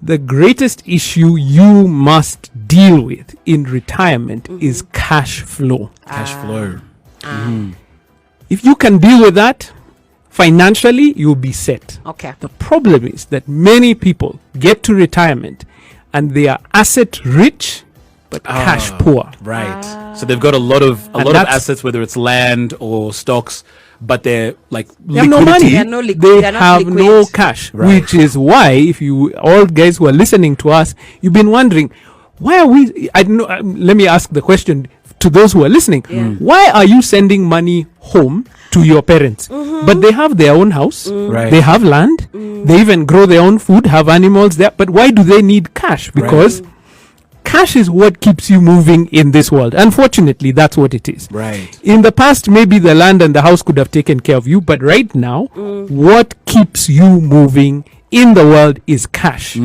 the greatest issue you must deal with in retirement is cash flow. Cash flow. If you can deal with that, financially, you'll be set. Okay. The problem is that many people get to retirement and they are asset rich but cash poor. Right. So they've got a lot of assets, whether it's land or stocks, but they're like They have no money. They are no liquid. They They are not have liquid. no cash, Right. which is why, if you all guys who are listening to us, you've been wondering, why are we? I don't know. Let me ask the question to those who are listening. Why are you sending money home to your parents? But they have their own house. Right. They have land. They even grow their own food, have animals there. But why do they need cash? Because cash is what keeps you moving in this world. Unfortunately, that's what it is. Right. In the past, maybe the land and the house could have taken care of you, but right now, what keeps you moving in the world is cash.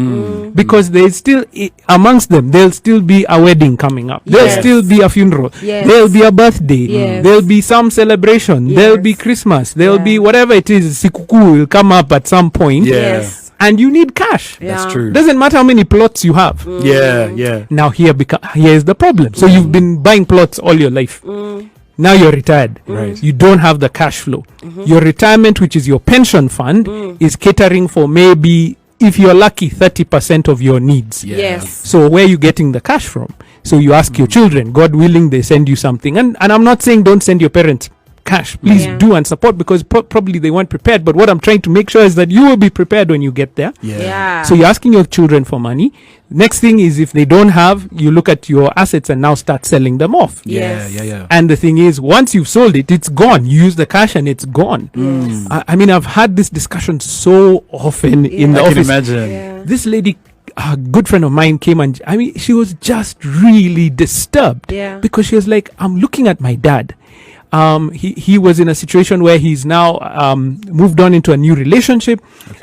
Because there's still, amongst them, there'll still be a wedding coming up. There'll Yes. still be a funeral. Yes. There'll be a birthday. Yes. There'll be some celebration. There'll be Yes. Christmas. There'll be Yeah. whatever it is. Sikuku will come up at some point. Yeah. Yes. And you need cash. That's Yeah. true. Doesn't matter how many plots you have. Yeah. Now here is the problem. So you've been buying plots all your life. Now you're retired. Right. You don't have the cash flow. Your retirement, which is your pension fund, is catering for maybe, if you're lucky, 30% of your needs. Yeah. Yes. So where are you getting the cash from? So you ask your children, God willing, they send you something. And I'm not saying don't send your parents cash. Please Yeah. do and support, because probably they weren't prepared. But what I'm trying to make sure is that you will be prepared when you get there. Yeah. So you're asking your children for money. Next thing is, if they don't have, you look at your assets and now start selling them off. Yes. Yeah. And the thing is, once you've sold it, it's gone. You use the cash and it's gone. I mean, I've had this discussion so often in the I can office. imagine. Yeah. This lady, a good friend of mine, came and, I mean, she was just really disturbed. Yeah. Because she was like, I'm looking at my dad. He was in a situation where he's now moved on into a new relationship,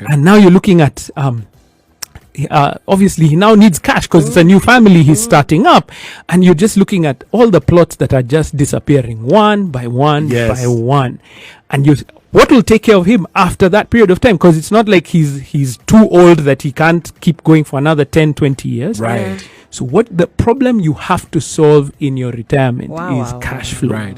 and now you're looking at obviously he now needs cash because it's a new family he's starting up, and you're just looking at all the plots that are just disappearing one by one Yes. by one, and what will take care of him after that period of time? Because it's not like he's too old that he can't keep going for another 10-20 years. Right. So what the problem you have to solve in your retirement Wow, is wow, cash flow. Right.